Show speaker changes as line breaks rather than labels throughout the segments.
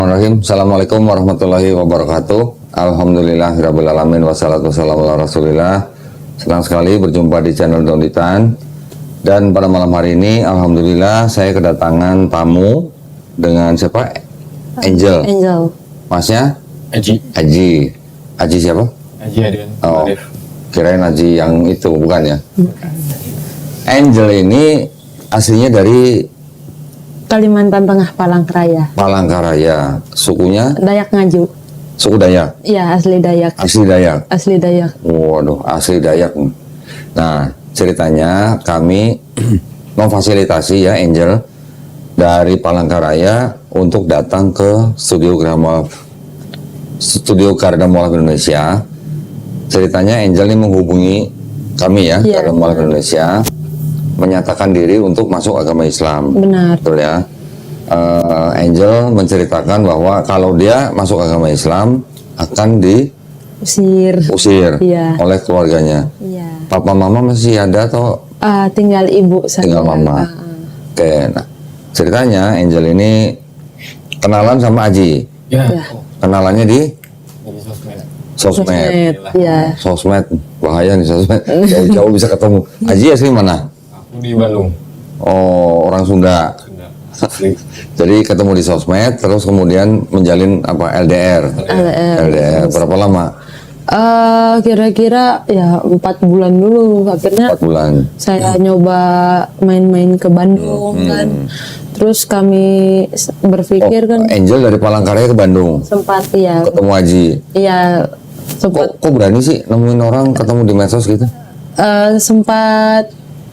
Bismillahirrahmanirrahim. Assalamualaikum warahmatullahi wabarakatuh. Alhamdulillahirabbil alamin wassalatu wassalamu ala Rasulillah. Senang sekali berjumpa di channel Daun Ditan. Dan pada malam hari ini alhamdulillah saya kedatangan tamu dengan siapa? Angel. Masnya? Aji. Aji siapa?
Aji Adrian.
Oh, kirain Aji yang itu bukan ya? Angel ini aslinya dari
Kalimantan Tengah, Palangkaraya.
Palangkaraya. Sukunya?
Dayak Ngaju.
Suku Dayak.
Iya, asli Dayak.
Asli Dayak.
Asli Dayak.
Waduh, asli Dayak. Nah, ceritanya kami memfasilitasi ya Angel dari Palangkaraya untuk datang ke Studio Garda Mualaf Indonesia. Ceritanya Angel ini menghubungi kami ya,
Iya,
Garda Mualaf Indonesia, menyatakan diri untuk masuk agama Islam.
Benar.
Betul ya. Angel menceritakan bahwa kalau dia masuk agama Islam akan diusir
Iya.
oleh keluarganya.
Iya.
Papa mama masih ada atau
Tinggal ibu saya.
tinggal mama? Oke, nah ceritanya Angel ini kenalan sama Aji.
Ya.
Ya.
Kenalannya di
Dari sosmed.
sosmed.
Iya.
Sosmed bahaya nih sosmed. Jauh-jauh bisa ketemu. Aji asli mana?
Aku di Bandung.
Oh, orang Sunda.
Sunda. Asli.
Jadi ketemu di sosmed, terus kemudian menjalin apa LDR. LDR berapa lama?
Kira-kira ya 4 bulan dulu. Akhirnya
4 bulan.
saya nyoba main-main ke Bandung kan. Terus kami berpikir kan
Angel dari Palangkaraya ke Bandung,
sempat ya.
ketemu Aji.
Iya, sempat
Kok berani sih nemuin orang ketemu di medsos gitu?
sempat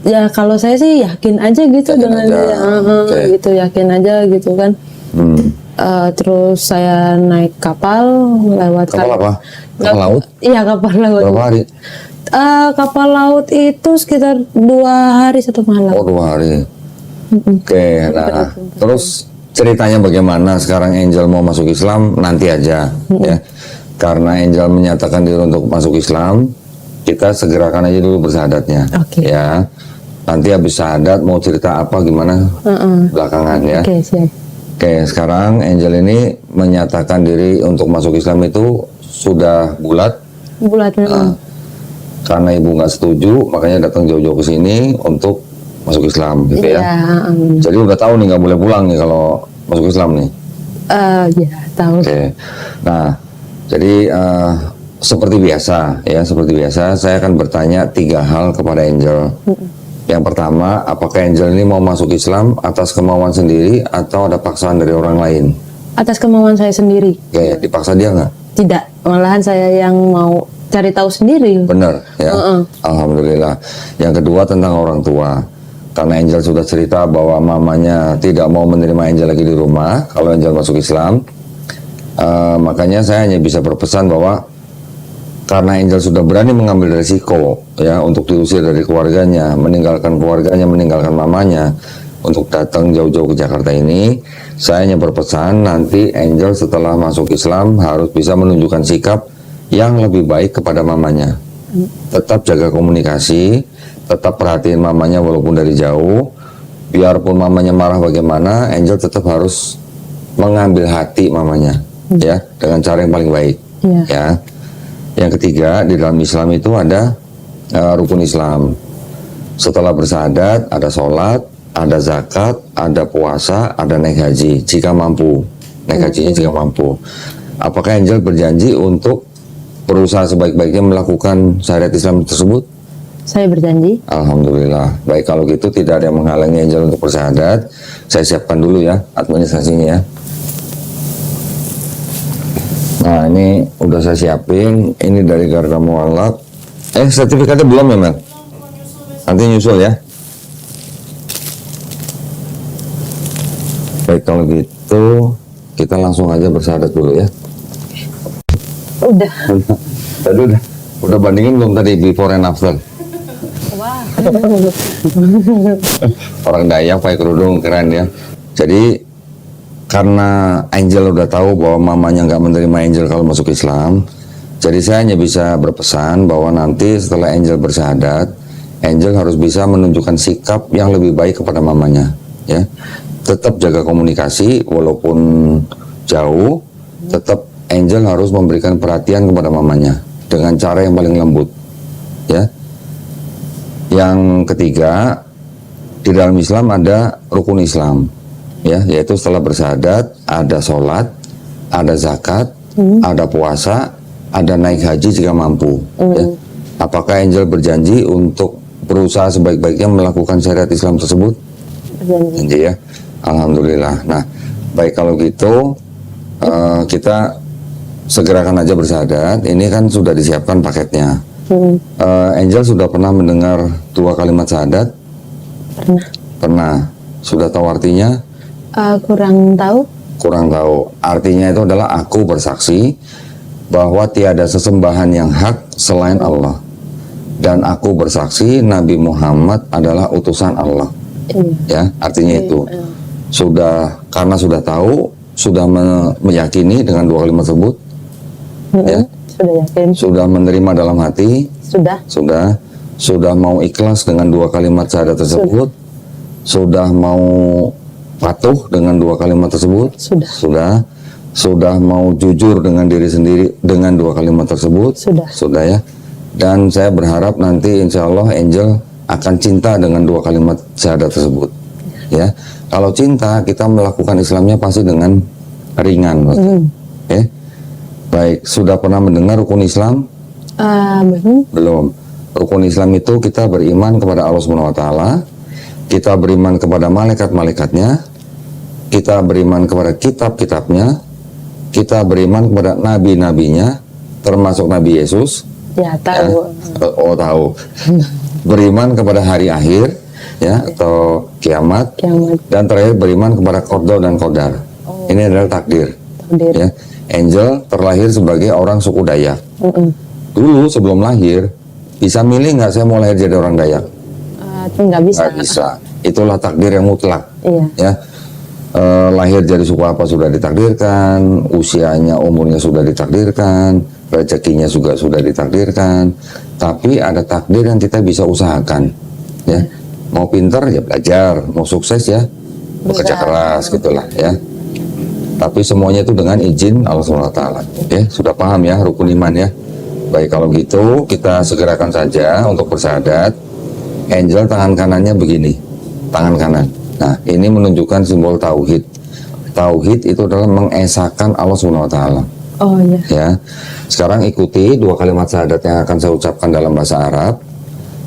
ya, kalau saya sih yakin aja gitu dengan
aja.
dia.
Oke.
Gitu, yakin aja gitu kan. Terus saya naik kapal lewat
Kapal apa? Kapal laut?
Iya, kapal laut.
Berapa hari?
Kapal laut itu sekitar 2 hari 1 malam.
Oh, 2 hari. Oke, nah terus ceritanya bagaimana sekarang Angel mau masuk Islam nanti aja ya. Karena Angel menyatakan diri untuk masuk Islam, kita segerakan aja dulu bersahadatnya.
Oke.
Ya. Nanti habis syahadat mau cerita apa gimana belakangan ya.
Oke, siap.
Oke, sekarang Angel ini menyatakan diri untuk masuk Islam itu sudah bulat.
Bulat memang.
Karena ibu nggak setuju, makanya datang jauh-jauh ke sini untuk masuk Islam, gitu ya.
Iya,
Jadi udah tahu nih nggak boleh pulang nih kalau masuk Islam nih.
ya tahu.
Oke. Nah, jadi seperti biasa ya, seperti biasa saya akan bertanya 3 hal kepada Angel. Yang pertama, apakah Angel ini mau masuk Islam atas kemauan sendiri atau ada paksaan dari orang lain?
Atas kemauan saya sendiri.
Oke, dipaksa dia nggak?
Tidak, malahan saya yang mau cari tahu sendiri.
Benar ya. Alhamdulillah. Yang kedua tentang orang tua. Karena Angel sudah cerita bahwa mamanya tidak mau menerima Angel lagi di rumah kalau Angel masuk Islam. Makanya saya hanya bisa berpesan bahwa karena Angel sudah berani mengambil resiko ya untuk diusir dari keluarganya, meninggalkan mamanya untuk datang jauh-jauh ke Jakarta ini, saya hanya berpesan nanti Angel setelah masuk Islam harus bisa menunjukkan sikap yang lebih baik kepada mamanya. Tetap jaga komunikasi, tetap perhatiin mamanya walaupun dari jauh. Biarpun mamanya marah bagaimana, Angel tetap harus mengambil hati mamanya, ya, dengan cara yang paling baik.
Iya.
Ya. Yang ketiga, di dalam Islam itu ada rukun Islam. Setelah bersyahadat, ada sholat, ada zakat, ada puasa, ada naik haji jika mampu. Naik hajinya jika mampu. Apakah Angel berjanji untuk berusaha sebaik-baiknya melakukan syariat Islam tersebut?
Saya berjanji.
Alhamdulillah. Baik, kalau gitu tidak ada yang menghalangi Angel untuk bersyahadat. Saya siapkan dulu ya administrasinya ya. Nah, ini udah saya siapin. Ini dari Garda Mualaf. Sertifikatnya belum ya, Mel? Nanti nyusul ya. Baik, kalau gitu kita langsung aja bersyahadat dulu ya.
Udah.
Tadi udah bandingin belum tadi before and after?
Wah.
Orang Dayak pakai kerudung keren ya. Jadi karena Angel udah tahu bahwa mamanya nggak menerima Angel kalau masuk Islam, jadi saya hanya bisa berpesan bahwa nanti setelah Angel bersyahadat, Angel harus bisa menunjukkan sikap yang lebih baik kepada mamanya, ya. Tetap jaga komunikasi walaupun jauh, tetap Angel harus memberikan perhatian kepada mamanya dengan cara yang paling lembut. Ya. Yang ketiga, di dalam Islam ada rukun Islam, ya, yaitu setelah bersyahadat ada sholat, ada zakat, ada puasa, ada naik haji jika mampu. Ya. Apakah Angel berjanji untuk berusaha sebaik-baiknya melakukan syariat Islam tersebut? Janji ya. Alhamdulillah. Nah, baik kalau gitu kita segerakan aja bersyahadat. Ini kan sudah disiapkan paketnya. Angel sudah pernah mendengar 2 kalimat syahadat? Pernah. Sudah tahu artinya?
Kurang tahu.
Kurang tahu. Artinya itu adalah aku bersaksi bahwa tiada sesembahan yang hak selain Allah. Dan aku bersaksi Nabi Muhammad adalah utusan Allah. Ya, artinya itu. Karena sudah tahu, sudah meyakini dengan 2 kalimat tersebut. Ya.
Sudah yakin.
Sudah menerima dalam hati. Sudah mau ikhlas dengan 2 kalimat syahadat tersebut. Sudah mau patuh dengan 2 kalimat tersebut. Sudah mau jujur dengan diri sendiri dengan 2 kalimat tersebut. Sudah ya. Dan saya berharap nanti insya Allah Angel akan cinta dengan 2 kalimat syahadat tersebut. Ya, kalau cinta kita melakukan Islamnya pasti dengan ringan. Ya. Baik, sudah pernah mendengar rukun Islam? Belum. Rukun Islam itu kita beriman kepada Allah Subhanahu Wa Taala, kita beriman kepada malaikat-malaikatnya, kita beriman kepada kitab-kitabnya, kita beriman kepada nabi-nabinya, termasuk Nabi Yesus.
Ya, tahu.
Ya. Oh, tahu. Beriman kepada hari akhir, ya, atau kiamat. Dan terakhir beriman kepada qada dan qadar. Ini adalah takdir. Ya. Angel terlahir sebagai orang suku Dayak. Dulu sebelum lahir bisa milih nggak saya mau lahir jadi orang Dayak?
Nggak bisa.
Nggak bisa. Itulah takdir yang mutlak.
Iya.
Ya. Lahir dari suku apa sudah ditakdirkan, usianya, umurnya sudah ditakdirkan, rezekinya juga sudah ditakdirkan. Tapi ada takdir yang kita bisa usahakan. Ya. Mau pinter ya belajar, mau sukses ya bekerja keras gitulah ya. Tapi semuanya itu dengan izin Allah SWT. Ya, sudah paham ya rukun iman ya. Baik kalau gitu kita segerakan saja untuk bersyahadat. Angel tangan kanannya begini, tangan kanan. Nah ini menunjukkan simbol tauhid. Tauhid itu adalah mengesahkan Allah SWT.
Oh iya.
Ya. Sekarang ikuti 2 kalimat syahadat yang akan saya ucapkan dalam bahasa Arab.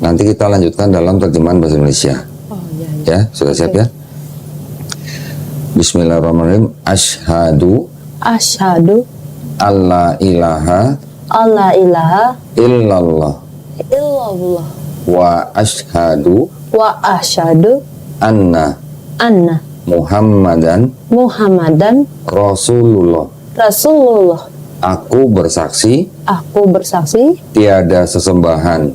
Nanti kita lanjutkan dalam terjemahan bahasa Indonesia.
Oh iya.
Ya, sudah siap ya? Bismillahirrahmanirrahim. Asyhadu alla ilaha illallah wa asyhadu anna Muhammadan Rasulullah. Aku bersaksi tiada sesembahan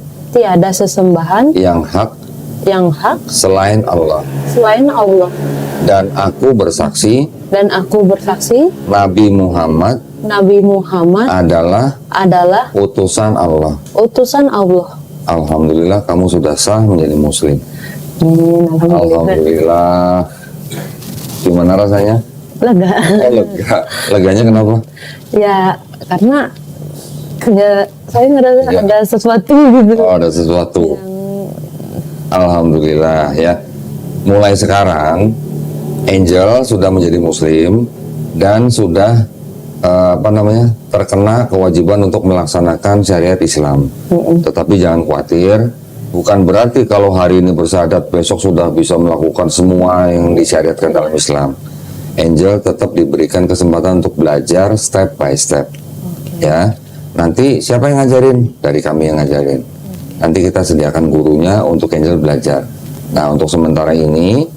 yang hak selain Allah. Dan aku bersaksi Nabi Muhammad adalah utusan Allah. Alhamdulillah kamu sudah sah menjadi muslim. Alhamdulillah. Gimana rasanya?
Lega.
Lega. Leganya kenapa?
Ya karena saya ngerasa ada sesuatu gitu.
Oh, ada sesuatu. Alhamdulillah ya. Mulai sekarang Angel sudah menjadi muslim dan sudah terkena kewajiban untuk melaksanakan syariat Islam. Tetapi jangan khawatir, bukan berarti kalau hari ini bersyahadat besok sudah bisa melakukan semua yang disyariatkan dalam Islam. Angel tetap diberikan kesempatan untuk belajar step by step. Ya. Nanti siapa yang ngajarin? Dari kami yang ngajarin. Nanti kita sediakan gurunya untuk Angel belajar. Nah, untuk sementara ini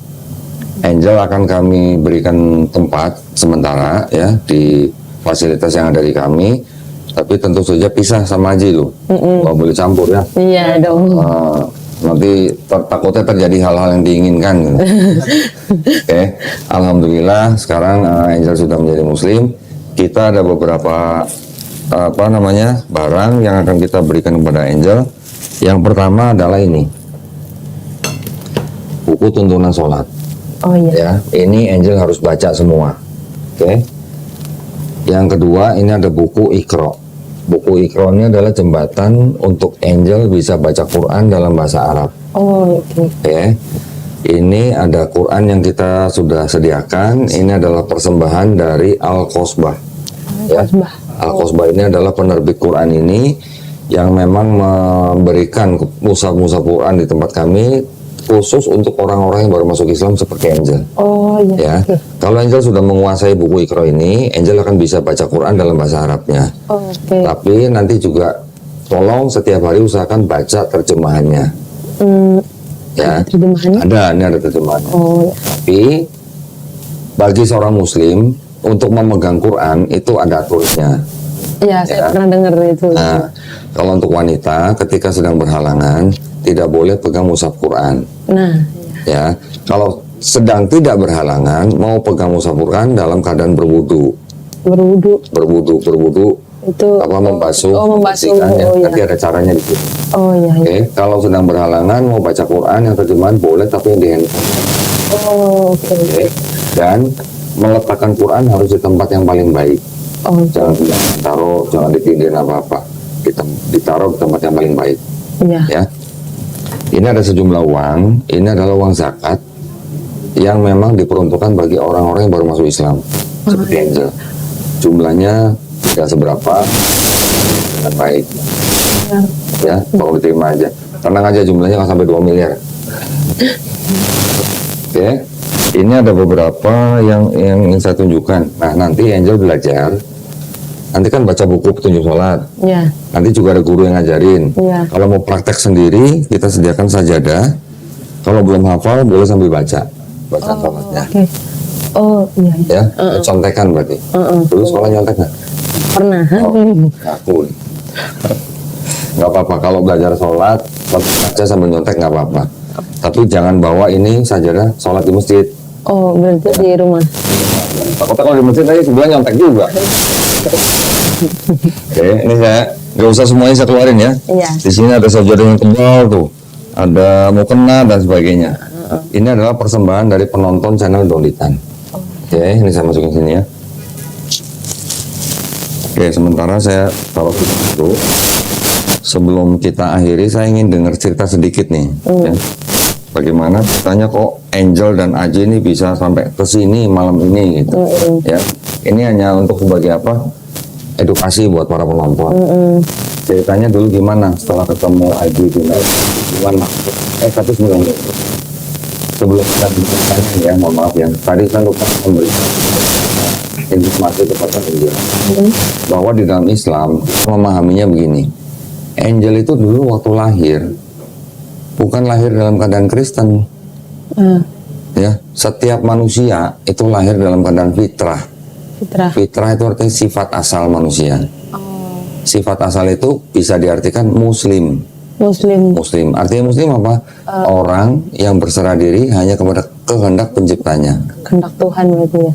Angel akan kami berikan tempat sementara ya di fasilitas yang ada di kami, tapi tentu saja pisah sama Haji itu, nggak boleh campur ya.
Iya dong.
Nanti takutnya terjadi hal-hal yang diinginkan. Gitu. Oke, alhamdulillah sekarang Angel sudah menjadi muslim. Kita ada beberapa barang yang akan kita berikan kepada Angel. Yang pertama adalah ini, buku tuntunan sholat.
Oh iya.
Ya, ini Angel harus baca semua. Oke. Yang kedua, ini ada buku Iqra. Buku Iqra ini adalah jembatan untuk angel bisa baca Quran dalam bahasa Arab.
Oh, oke.
Oke. Ini ada Quran yang kita sudah sediakan. Ini adalah persembahan dari Al-Qosbah. Ya.
Khotbah.
Al-Qosbah ini adalah penerbit Quran ini yang memang memberikan mushaf-mushaf Quran di tempat kami khusus untuk orang-orang yang baru masuk Islam seperti Angel.
Oh,
Ya,
iya. Oke.
kalau Angel sudah menguasai buku Iqra ini, Angel akan bisa baca Quran dalam bahasa Arabnya.
Oh, oke.
Tapi nanti juga tolong setiap hari usahakan baca terjemahannya. Ya,
Terjemahannya?
ini ada terjemahannya.
Oh, iya.
Tapi bagi seorang Muslim untuk memegang Quran itu ada aturannya.
Iya, saya
Ya.
pernah dengar itu.
Nah, kalau untuk wanita ketika sedang berhalangan tidak boleh pegang mushaf Quran.
Nah,
Ya, kalau sedang tidak berhalangan mau pegang mushaf Quran dalam keadaan berwudu,
berwudu itu
membasuh,
membasuh.
membersihkan, ya.
Oh, iya.
Nanti ada caranya di situ.
Oh, iya.
Oke, kalau sedang berhalangan mau baca Quran yang terjemahan boleh tapi yang di handphone.
Oh, oke.
Oke. Dan meletakkan Quran harus di tempat yang paling baik.
Oh,
Jangan ditaruh, jangan ditinggiin apa-apa. Ditaruh di tempat yang paling baik.
iya.
Ya. Ini ada sejumlah uang. Ini adalah uang zakat yang memang diperuntukkan bagi orang-orang yang baru masuk Islam seperti Angel. Jumlahnya tidak seberapa, dengan baik. Ya, mau diterima aja. Tenang aja, jumlahnya nggak sampai 2 miliar. Oke. Ini ada beberapa yang ingin saya tunjukkan. Nah, nanti Angel belajar. Nanti kan baca buku petunjuk sholat.
Iya.
Nanti juga ada guru yang ngajarin.
Iya.
Kalau mau praktek sendiri, kita sediakan sajadah. Kalau belum hafal, boleh sambil baca sholatnya.
Oke. Oh, iya.
Ya, contekan berarti. Dulu sekolah nyontek nggak?
Pernah.
Aku. Nggak apa-apa. Kalau belajar sholat, baca sambil nyontek nggak apa-apa. Tapi jangan bawa ini sajadah sholat di masjid.
Oh, berarti di rumah.
Takutnya kalau di masjid tadi sebelah nyontek juga. Oke, ini saya nggak usah semuanya saya keluarin ya.
Iya.
Di sini ada sajadah yang tebal tuh, ada mukena dan sebagainya. Ini adalah persembahan dari penonton channel Dolitan. Oke, ini saya masukin sini ya. Oke, sementara saya taruh dulu. Sebelum kita akhiri, saya ingin dengar cerita sedikit nih. Ya. Bagaimana ceritanya kok Angel dan Aji ini bisa sampai ke sini malam ini gitu. Ya, ini hanya untuk sebagai apa? Edukasi buat para penonton. Ceritanya dulu gimana setelah ketemu Aji gimana? Tapi sebelum kita bertanya ya, mohon maaf ya. Tadi kan lupa memberi informasi kepada Angel bahwa di dalam Islam memahaminya begini. Angel itu dulu waktu lahir bukan lahir dalam keadaan Kristen. Ya, setiap manusia itu lahir dalam keadaan fitrah. Fitrah itu artinya sifat asal manusia. Sifat asal itu bisa diartikan Muslim. Artinya Muslim apa? Orang yang berserah diri hanya kepada kehendak penciptanya.
Kehendak Tuhan berarti ya.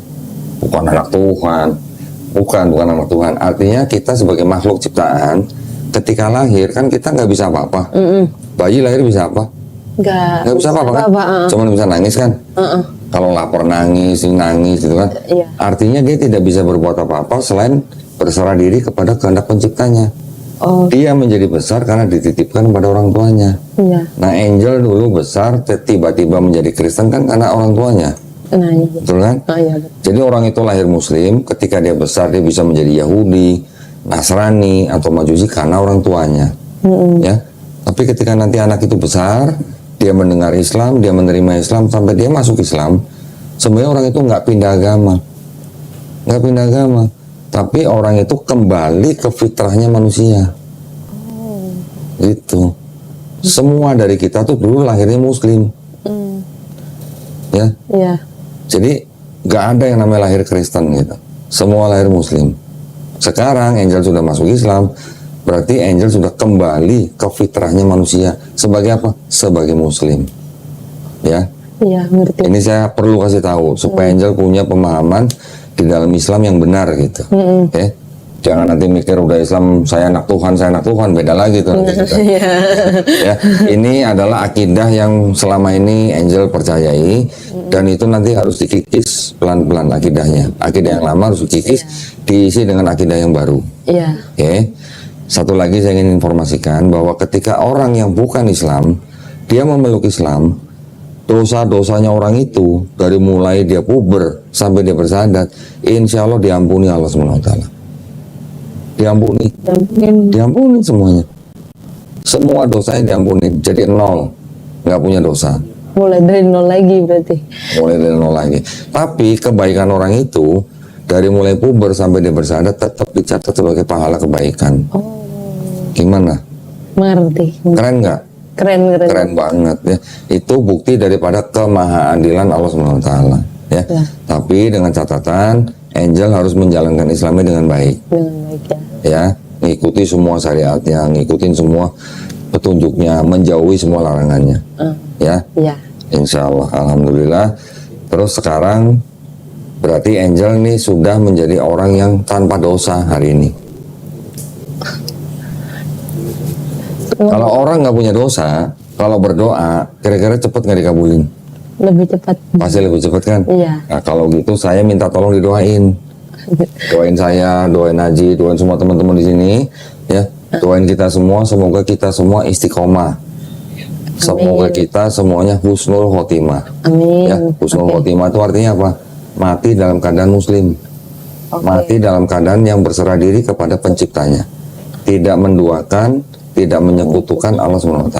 Bukan anak Tuhan. Bukan anak Tuhan. Artinya kita sebagai makhluk ciptaan, ketika lahir kan kita nggak bisa apa-apa. Bayi lahir bisa apa? Nggak bisa apa-apa kan? Cuman bisa nangis kan? Kalau lapar nangis gitu kan?
Iya.
Artinya dia tidak bisa berbuat apa-apa selain berserah diri kepada kehendak penciptanya.
Oh,
Dia menjadi besar karena dititipkan pada orang tuanya.
iya.
Nah, Angel dulu besar, tiba-tiba menjadi Kristen kan karena orang tuanya.
Nah, iya.
Betul kan?
Oh, iya.
Jadi orang itu lahir Muslim, ketika dia besar dia bisa menjadi Yahudi, Nasrani, atau Majusi karena orang tuanya. Ya. Tapi ketika nanti anak itu besar, dia mendengar Islam, dia menerima Islam, sampai dia masuk Islam, sebenarnya orang itu nggak pindah agama. Tapi orang itu kembali ke fitrahnya manusia. Gitu. Semua dari kita tuh dulu lahirnya Muslim. Ya.
Iya.
Jadi nggak ada yang namanya lahir Kristen gitu. Semua lahir Muslim. Sekarang Angel sudah masuk Islam, berarti Angel sudah kembali ke fitrahnya manusia. Sebagai apa? Sebagai Muslim. Ya.
Iya, ngerti.
Ini saya perlu kasih tahu supaya Angel punya pemahaman di dalam Islam yang benar gitu. Oke. Jangan nanti mikir udah Islam saya anak Tuhan, beda lagi tuh. nanti kita. Ya, ini adalah akidah yang selama ini Angel percayai dan itu nanti harus dikikis pelan-pelan akidahnya. Akidah yang lama harus dikikis, diisi dengan akidah yang baru.
Iya.
Oke. Satu lagi saya ingin informasikan bahwa ketika orang yang bukan Islam, dia memeluk Islam, dosa-dosanya orang itu dari mulai dia puber sampai dia bersadat, insya Allah diampuni Allah SWT. Diampuni semuanya. Semua dosanya diampuni, jadi nol, nggak punya dosa.
Mulai dari nol lagi berarti.
Mulai dari nol lagi. Tapi kebaikan orang itu dari mulai puber sampai dia bersadat tetap dicatat sebagai pahala kebaikan.
Oh,
Gimana?
mengerti.
Keren nggak?
Keren.
Keren banget ya. Itu bukti daripada kemahaadilan Allah SWT ya.
Ya.
Tapi dengan catatan Angel harus menjalankan Islamnya dengan baik
Dengan baik ya.
ya. Ngikuti semua syariatnya, ngikutin semua petunjuknya, menjauhi semua larangannya ya.
Iya.
Insya Allah, alhamdulillah. Terus sekarang berarti Angel ini sudah menjadi orang yang tanpa dosa hari ini. Kalau orang nggak punya dosa, kalau berdoa, kira-kira cepet nggak dikabulin?
Lebih cepat.
Pasti lebih cepet kan?
Iya.
Nah, kalau gitu saya minta tolong didoain. Doain saya, doain Haji, doain semua teman-teman di sini, ya. Doain kita semua, semoga kita semua istiqomah. Semoga kita semuanya husnul khotimah.
Amin.
Ya, husnul khotimah itu artinya apa? Mati dalam keadaan muslim. Mati dalam keadaan yang berserah diri kepada penciptanya. Tidak menduakan, tidak menyekutukan Allah SWT.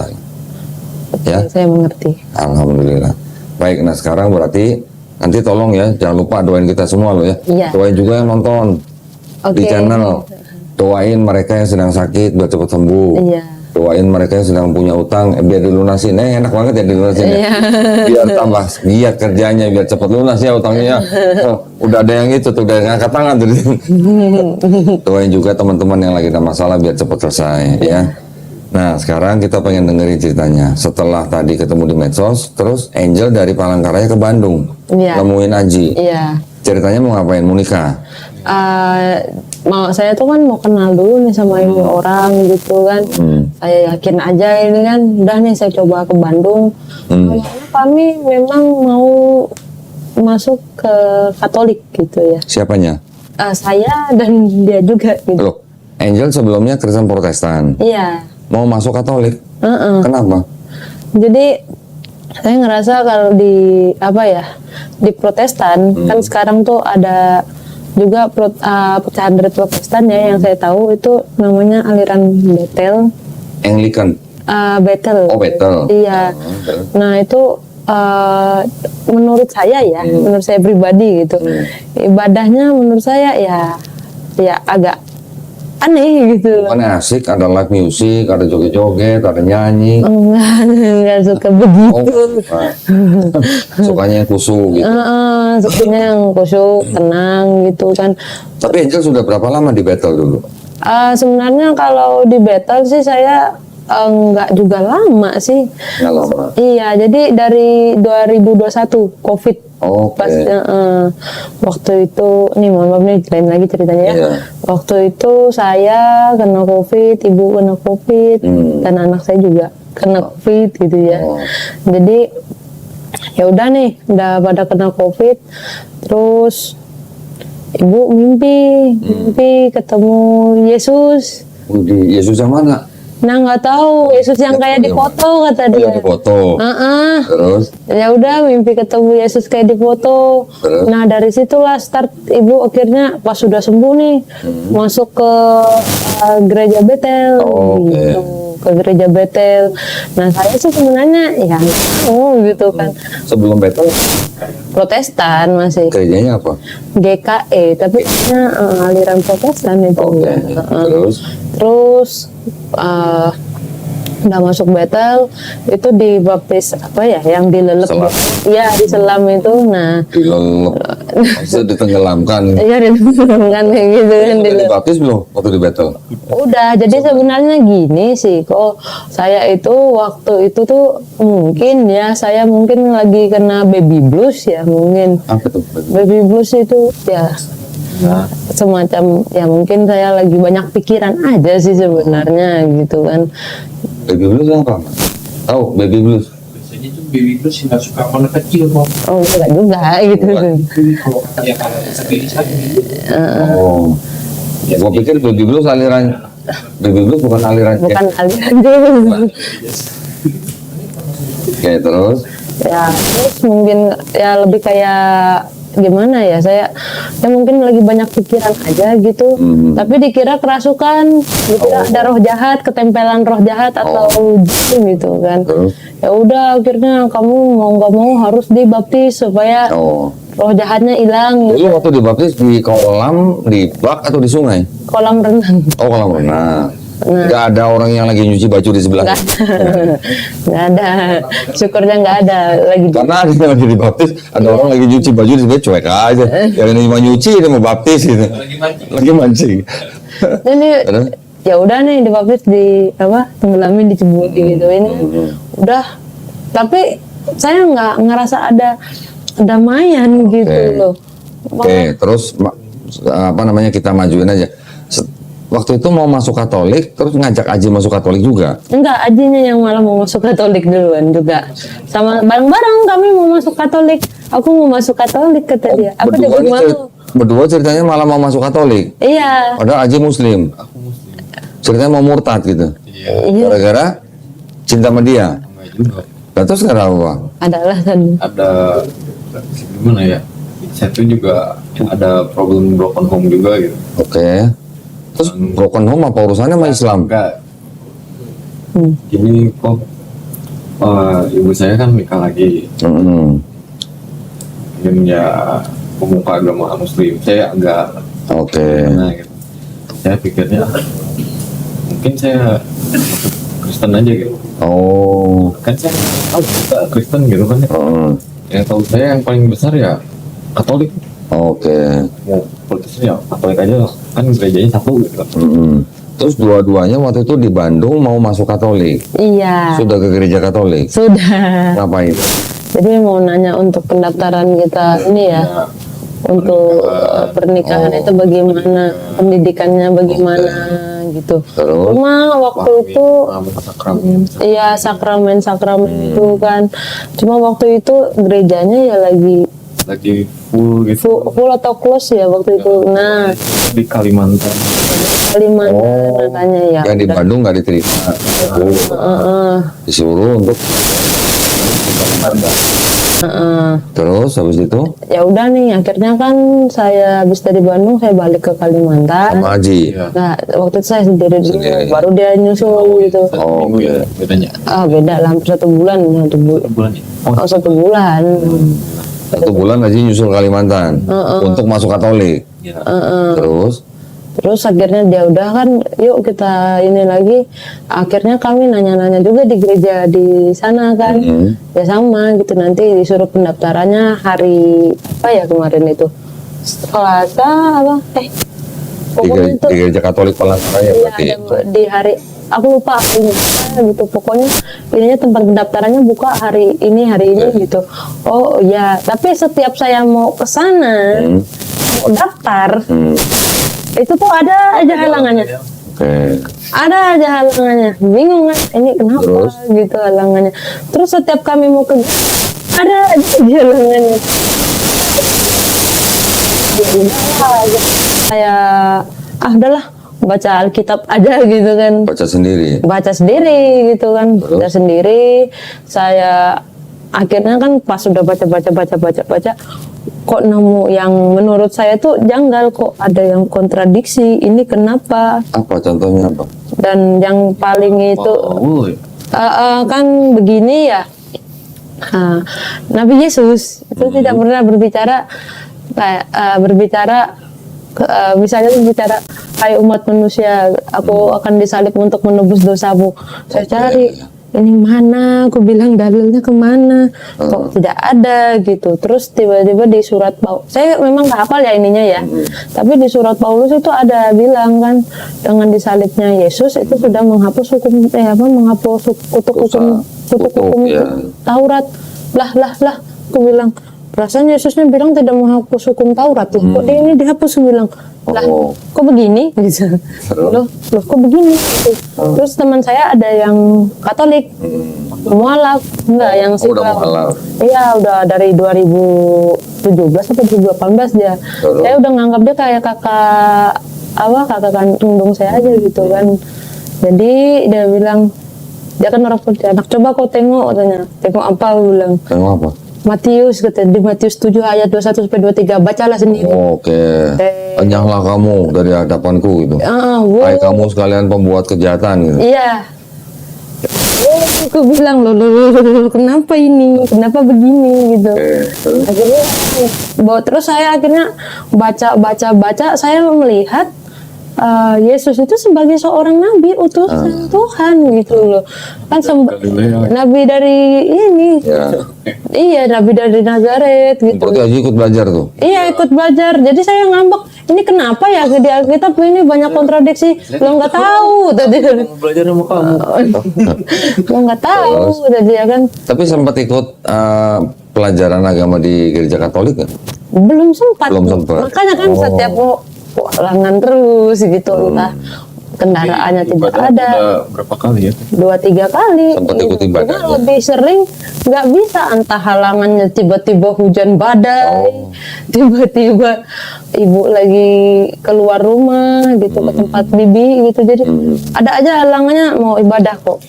Ya,
Saya mengerti.
alhamdulillah. Baik, nah sekarang berarti nanti tolong ya, jangan lupa doain kita semua loh ya.
Iya.
Doain juga yang nonton di
Oke.
channel. Doain mereka yang sedang sakit biar cepat sembuh.
Iya.
Doain mereka yang sedang punya utang biar dilunasin. Enak banget ya dilunasin ya. Biar tambah giat kerjanya biar cepat lunas ya utangnya. Oh, udah ada yang itu tuh, udah ngangkat tangan tuh. Doain juga teman-teman yang lagi ada masalah biar cepat selesai ya. Nah sekarang kita pengen dengerin ceritanya. Setelah tadi ketemu di medsos, terus Angel dari Palangkaraya ke Bandung
Iya.
nemuin Aji.
Iya.
Ceritanya mau ngapain? Mau nikah?
Mau saya tuh kan mau kenal dulu nih sama ini orang gitu kan. Saya yakin aja ini kan udah nih saya coba ke Bandung. Karena kami memang mau masuk ke Katolik gitu ya.
Siapanya?
Saya dan dia juga gitu.
Loh, Angel sebelumnya Kristen Protestan.
Iya.
Mau masuk Katolik?
Heeh.
Kenapa?
Jadi saya ngerasa kalau di apa ya di Protestan kan sekarang tuh ada juga pecahan dari Protestan ya yang saya tahu itu namanya aliran Bethel.
Anglican.
Bethel.
Oh, Bethel.
Iya. Nah itu menurut saya ya, menurut saya pribadi gitu, ibadahnya menurut saya ya agak aneh gitu.
Mana asik, ada live music, ada joget-joget, ada nyanyi.
Enggak suka begitu.
Nah, sukanya yang khusyuk gitu.
Sukanya yang khusyuk, tenang gitu kan.
Tapi Angel sudah berapa lama di Bethel dulu?
Sebenarnya kalau di Bethel sih saya nggak juga lama sih.
Nggak lama.
Iya, jadi dari 2021 COVID.
Oke.
Pas waktu itu, nih mohon maaf nih lain lagi ceritanya ya.
Iya.
Waktu itu saya kena COVID, ibu kena COVID, dan anak saya juga kena COVID gitu ya. Jadi ya udah nih, udah pada kena COVID, terus ibu mimpi ketemu Yesus.
Di Yesus yang mana?
Nah nggak tahu Yesus yang kayak di foto kata dia.
Yang di foto. Terus?
Ya udah mimpi ketemu Yesus kayak di foto.
Terus?
Nah dari situlah start ibu akhirnya pas sudah sembuh nih masuk ke gereja Bethel. Gitu. Ke gereja Bethel. Nah saya sih sebenarnya ya gitu kan.
Sebelum Bethel
Protestan masih.
gerejanya apa?
GKE tapi aliran Protestan itu.
Oke.
Terus udah masuk Bethel itu dibaptis apa ya yang dilelep
Selam.
iya di selam itu. Nah
Dilelep. Maksudnya ditenggelamkan.
iya ditenggelamkan kayak gitu kan
Udah
dilelep.
dibaptis belum waktu di Bethel?
Udah jadi sebenarnya gini sih kok saya itu waktu itu tuh mungkin ya saya mungkin lagi kena baby blues ya mungkin.
Apa tuh?
Baby blues itu ya semacam ya mungkin saya lagi banyak pikiran aja sih sebenarnya gitu kan.
Baby blues apa? Tahu baby blues?
Biasanya tuh baby blues nggak suka anak kecil kok.
Oh enggak juga gitu.
Kalau ya kalau sendiri gitu.
Oh, gua pikir baby blues aliran. Baby blues bukan aliran.
Bukan aliran juga.
Oke, terus?
Ya terus mungkin ya lebih kayak gimana ya, saya ya mungkin lagi banyak pikiran aja gitu, tapi dikira kerasukan, dikira ada roh jahat, ketempelan roh jahat atau jin gitu kan. Ya udah akhirnya kamu mau nggak mau harus dibaptis supaya roh jahatnya hilang
Dulu
gitu.
waktu dibaptis di kolam, di bak atau di sungai?
Kolam renang.
Oh, kolam renang. Nggak ada orang yang lagi nyuci baju di sebelah.
Nggak ada, syukurnya nggak ada lagi.
Karena ada yang lagi dibaptis, ada orang lagi nyuci baju di sebelah, cuek aja. Yang ini cuma nyuci, ini mau baptis gitu. Lagi mancing.
Ini ya udah nih dibaptis di apa, tenggelamin di Cibudi gitu ini. Udah, tapi saya nggak ngerasa ada kedamaian gitu loh.
Oke, terus apa namanya, kita majuin aja. Waktu itu mau masuk Katolik, terus ngajak Aji masuk Katolik juga?
Enggak, Ajinya yang malah mau masuk Katolik duluan juga. Sama bareng-bareng kami mau masuk Katolik. Aku mau masuk Katolik kata dia. Apa dia malu?
Berdua ceritanya malah mau masuk Katolik?
Iya.
Padahal Aji Muslim. Ceritanya mau murtad gitu.
Iya.
Gara-gara cinta sama dia.
Enggak juga.
Nah, terus kenapa, Bang?
Ada alasan.
Ada gimana ya? Saya tuh juga ada problem broken home juga gitu.
Oke. Terus broken home apa urusannya sama Islam?
Enggak. Ini kok ibu saya kan nikah lagi. Dan ya pemuka agama Muslim. Saya agak
Oke.
gimana gitu. Saya pikirnya mungkin saya masuk Kristen aja gitu.
Oh.
Kan saya tahu juga Kristen gitu kan ya. Yang tahu saya yang paling besar ya Katolik.
Oke.
Mau politisnya ya Katolik aja kan gerejanya satu gitu.
Terus dua-duanya waktu itu di Bandung mau masuk Katolik.
Iya.
Sudah ke gereja Katolik.
Sudah.
Ngapain?
Jadi mau nanya untuk pendaftaran kita ini ya. Untuk pernikahan itu bagaimana, pendidikannya bagaimana gitu.
Terus?
Cuma waktu itu
sakramen.
iya sakramen itu kan. Cuma waktu itu gerejanya ya
Lagi full gitu
full atau close ya waktu itu. Nah,
di Kalimantan.
makanya ya.
Yang di Bandung nggak diterima. Disuruh untuk terus habis itu
Ya udah nih, akhirnya kan saya habis dari Bandung saya balik ke Kalimantan.
sama Haji.
Nah, waktu itu saya sendiri dulu,
Sendiri.
baru dia nyusul gitu.
Minggu ya bedanya.
Beda lah, hampir 1 bulan, 1
Bulan ya.
Oh, 1 bulan.
1 bulan Haji nyusul Kalimantan untuk masuk Katolik.
Ya.
Terus akhirnya dia udah kan, yuk kita ini lagi. Akhirnya kami nanya-nanya juga di gereja di sana kan. Ya sama gitu, nanti disuruh pendaftarannya hari apa ya kemarin itu? Selasa apa? Pokoknya itu
Di gereja Katolik Palasaraya
iya,
berarti.
di hari aku lupa harinya apa gitu. Pokoknya ininya tempat pendaftarannya buka hari ini gitu. Oh ya, tapi setiap saya mau ke sana mau daftar itu tuh ada aja halangannya.
Oke.
Ada aja halangannya. Bingung kan ini kenapa
Terus?
gitu halangannya. Terus setiap kami mau ke ada aja halangannya. Ya udahlah aja. Saya udahlah baca Alkitab aja gitu kan. Baca sendiri gitu kan. Baca sendiri. Saya akhirnya kan pas sudah baca kok nemu yang menurut saya tuh janggal, kok ada yang kontradiksi, ini kenapa?
Apa contohnya apa?
Dan yang paling itu kan begini ya, Nabi Yesus itu tidak pernah berbicara kayak misalnya berbicara kayak umat manusia, aku akan disalib untuk menebus dosamu. Saya cari ini mana, aku bilang dalilnya kemana, kok tidak ada gitu. Terus tiba-tiba di surat Paulus, saya memang nggak hafal ya ininya ya, tapi di surat Paulus itu ada bilang kan, dengan disalibnya Yesus itu sudah menghapus hukum menghapus kutuk hukum
ya.
Taurat. Lah, aku bilang rasanya Yesusnya bilang tidak menghapus hukum Taurat tuh. Kok dia ini dihapus bilang. Lah,
Oh.
kok begini gitu. Loh, kok begini gitu. Terus teman saya ada yang Katolik. Mualaf, enggak yang
Oh, udah
Islam.
mualaf.
Iya, udah dari 2017 atau 2018 dia.
Terus?
Saya udah nganggap dia kayak kakak kandung saya aja gitu kan. Jadi dia bilang, dia kan orang Pontianak, coba kau tengok katanya. Tengok apa, aku bilang.
Tengok apa?
Matius, katanya, di Matius 7 ayat 21 sampai 23, bacalah sendiri.
Oke. Enyahlah kamu dari hadapanku gitu.
Wow.
Hai kamu sekalian pembuat kejahatan gitu.
Iya. Oh, aku bilang loh, kenapa ini? Kenapa begini gitu. Akhirnya terus saya akhirnya baca, saya melihat Yesus itu sebagai seorang nabi utusan Tuhan gitu loh. Kan
Galilea.
nabi dari ini.
Ya.
Iya, nabi dari Nazaret gitu.
Berarti Haji ikut belajar tuh.
Iya, ikut belajar. Jadi saya ngambek, ini kenapa ya di Alkitab ini banyak kontradiksi? Lo nggak tahu tadi.
Mau belajar sama kamu.
Lo nggak tahu tadi ya kan.
Tapi sempat ikut pelajaran agama di gereja Katolik nggak?
Belum sempat.
Belum sempat.
Makanya kan setiap halangan terus gitu, entah kendaraannya tidak
Ibadah
ada.
udah berapa kali ya?
2-3 kali.
Sempat ikut ibadah.
Cuma lebih sering nggak bisa, entah halangannya tiba-tiba hujan badai, tiba-tiba ibu lagi keluar rumah gitu ke tempat bibi gitu, jadi ada aja halangannya, mau ibadah kok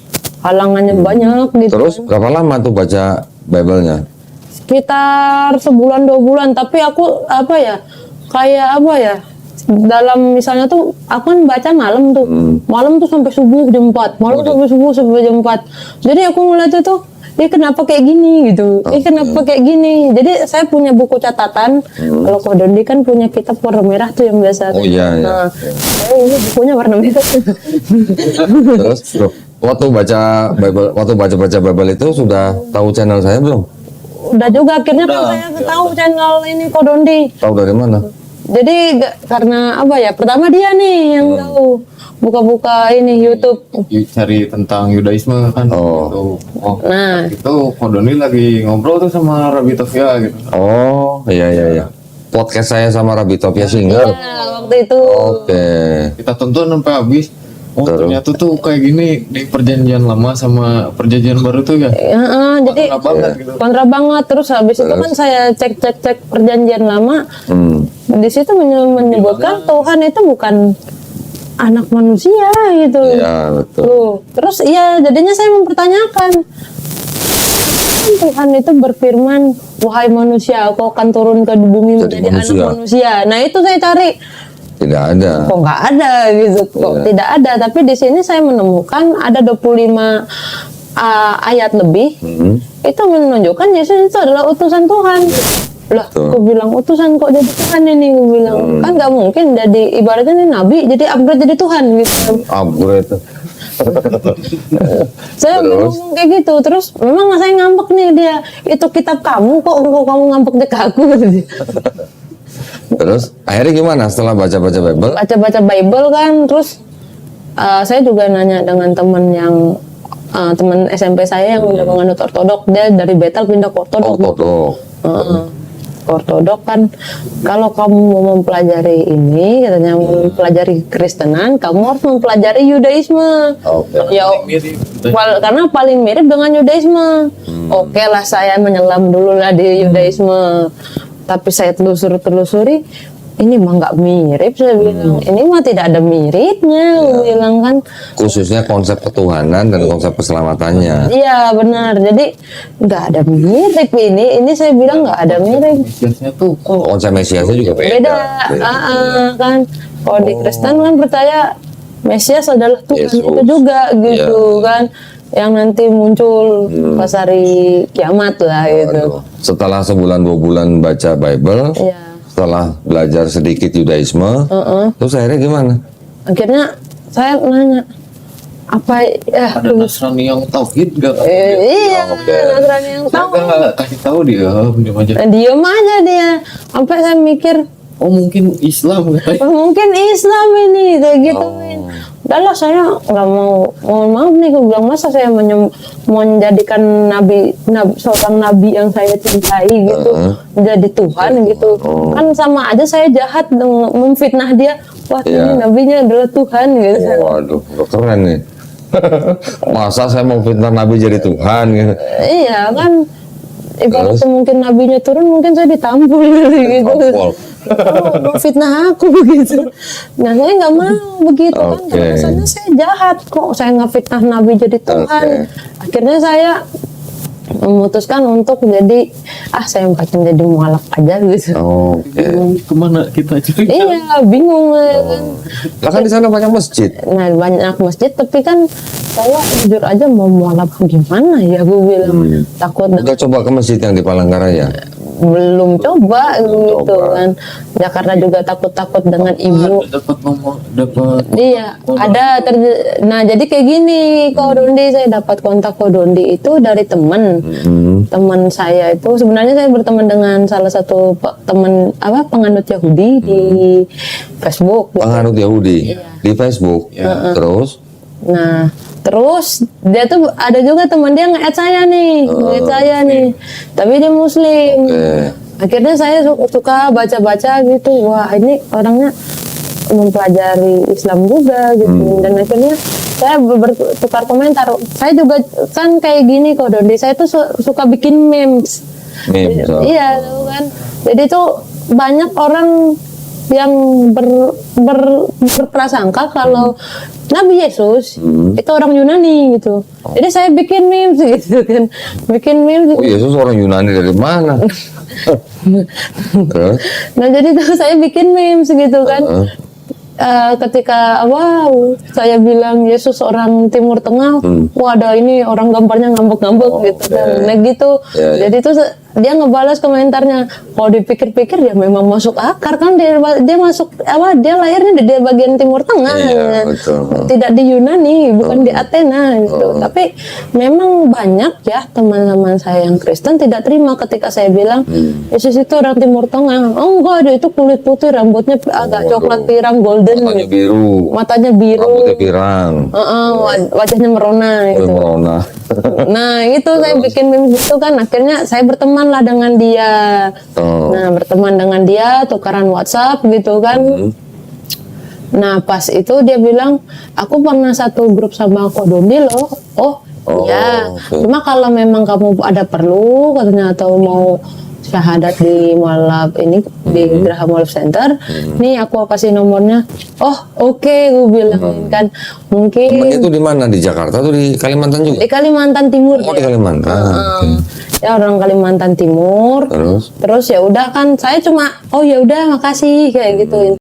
halangannya banyak gitu.
Terus berapa lama tuh baca Bible-nya?
Sekitar sebulan 2 bulan, tapi aku kayak dalam misalnya tuh aku kan baca malam tuh, malam tuh sampai subuh jam 4, malam sampai subuh sampai jam 4. Jadi aku ngeliatnya tuh, kenapa kayak gini gitu, kenapa kayak gini. Jadi saya punya buku catatan. Kalau Kodondi kan punya kitab warna merah tuh yang biasa.
Oh iya, iya.
Nah, saya ini bukunya warna merah.
Terus waktu baca Bible itu sudah tahu channel saya belum?
Udah juga, akhirnya kan saya tahu channel ini Kodondi.
Tahu dari mana?
Jadi karena pertama dia nih yang tahu, buka-buka ini YouTube.
Cari tentang Yudaisme kan.
Oh.
Gitu. Oh.
Nah,
Itu Kodoni lagi ngobrol tuh sama Rabbi Tofia gitu.
Oh iya. Podcast saya sama Rabbi Topia Singer.
nah, waktu itu
Oke.
Kita tonton sampai habis. Oh,
Terus?
ternyata tuh kayak gini di perjanjian lama sama perjanjian baru tuh ya.
jadi
Kontra banget gitu.
kontra banget. Terus habis itu kan saya cek perjanjian lama. Di situ menyebutkan Tuhan itu bukan anak manusia gitu.
Iya betul.
Tuh. Terus jadinya saya mempertanyakan, Tuhan itu berfirman, wahai manusia, kau akan turun ke bumi
Jadi
menjadi anak manusia. Nah itu saya cari,
Tidak ada.
kok nggak ada gitu, kok tidak ada. Tapi di sini saya menemukan ada 25 ayat lebih, itu menunjukkan Yesus itu adalah utusan Tuhan. Lah, aku bilang utusan kok jadi Tuhan ini, aku bilang kan nggak mungkin jadi, ibaratnya ini nabi jadi upgrade jadi Tuhan gitu.
Upgrade.
Saya ngomong kayak gitu, terus memang saya ngambek nih dia, itu kitab kamu kok kamu ngambek ke aku.
Terus akhirnya gimana setelah baca-baca Bible?
Baca-baca Bible kan, terus saya juga nanya dengan teman yang teman SMP saya yang udah menganut ortodok, dia dari Betel pindah ke ortodok. Ortodok kan, kalau kamu mau mempelajari ini, katanya mau mempelajari Kristenan, kamu harus mempelajari Yudaisme. Ya, karena paling mirip dengan Yudaisme. Oke lah, saya menyelam dulu lah di Yudaisme. Tapi saya telusuri, ini mah nggak mirip, saya bilang. Ini mah tidak ada miripnya, saya bilang kan.
Khususnya konsep ketuhanan dan konsep keselamatannya.
Iya benar, jadi nggak ada mirip ini. Ini saya bilang nggak ada mirip.
Mesiasnya tuh
Konsep Mesiasnya juga
Beda,
beda.
kan. Kalau di Kristen kan percaya Mesias adalah Tuhan
Yesus.
itu juga gitu kan, yang nanti muncul pas hari kiamat lah gitu.
Aduh. Setelah sebulan 2 bulan baca Bible,
Iya.
setelah belajar sedikit Yudaisme, terus akhirnya gimana?
Akhirnya saya nanya, apa ya?
ada Nasrani yang tauhid gak?
Iya,
Oke.
Nasrani yang
Saya
tahu.
nggak kasih tahu dia, diam aja.
Diem aja dia, sampai saya mikir,
Oh mungkin Islam katanya.
mungkin Islam ini, saya gituin. udahlah saya nggak mau, mohon maaf nih, gue bilang masa saya menjadikan seorang nabi yang saya cintai gitu menjadi Tuhan gitu. Kan sama aja saya jahat memfitnah dia, wah ini nabinya adalah Tuhan gitu.
Waduh, keren nih. Masa saya mau fitnah nabi jadi Tuhan gitu.
Iya kan, ibaratnya mungkin nabinya turun, mungkin saya ditampol gitu. Oh, fitnah aku begitu. Nah saya nggak mau begitu kan, rasanya saya jahat kok, saya nggak fitnah nabi jadi Tuhan. Akhirnya saya memutuskan untuk jadi saya makin jadi mualaf aja gitu.
Kemana kita cari?
Iya bingung kan.
Lah kan di sana banyak masjid.
Nah banyak masjid, tapi kan saya jujur aja mau mualaf gimana ya, gue bilang takut.
Udah coba ke masjid yang di Palangkaraya?
Belum coba gitu kan, ya karena juga takut dengan ibu.
Dapat
Iya ada nah jadi kayak gini, Ko Dondi, saya dapat kontak Ko Dondi itu dari teman saya. Itu sebenarnya saya berteman dengan salah satu teman penganut Yahudi di Facebook.
Penganut Yahudi di Facebook. Terus
Nah, terus dia tuh ada juga teman dia nge-add saya nih, tapi dia Muslim. Akhirnya saya suka baca-baca gitu, wah ini orangnya mempelajari Islam juga gitu. Dan akhirnya saya bertukar komentar. Saya juga kan kayak gini kok Dondi, saya tuh suka bikin memes. Iya kan. Jadi tuh banyak orang yang berprasangka kalau Nabi Yesus itu orang Yunani gitu. Jadi saya bikin memes gitu kan. Bikin memes.
Oh, Yesus orang Yunani dari mana?
Nah jadi tuh saya bikin memes gitu kan. Ketika saya bilang Yesus orang Timur Tengah, ada ini orang gambarnya ngambek-ngambek gitu kan. Nah gitu. Jadi tuh dia ngebalas komentarnya, kalau dipikir-pikir ya memang masuk akar kan, dia masuk dia lahirnya di bagian Timur Tengah, tidak di Yunani, bukan di Athena gitu. Tapi memang banyak ya teman-teman saya yang Kristen tidak terima ketika saya bilang Yesus itu orang Timur Tengah. Oh enggak, dia itu kulit putih, rambutnya agak coklat pirang golden, matanya biru,
rambutnya pirang,
wajahnya merona gitu. Nah itu saya bikin meme gitu kan, akhirnya saya berteman lah dengan dia. Nah berteman dengan dia, tukaran WhatsApp gitu kan. Nah pas itu dia bilang, aku pernah satu grup sama Ko Dondi loh. Iya, cuma kalau memang kamu ada perlu katanya, atau mau syahadat di Mualaf ini, di Geraha Mualaf Center, nih aku kasih nomornya. Oke, gue bilang kan, mungkin.
Temennya itu di mana? Di Jakarta atau di Kalimantan juga?
Di Kalimantan Timur.
Di Kalimantan.
Ya orang Kalimantan Timur. Terus ya udah kan, saya cuma ya udah makasih kayak gitu.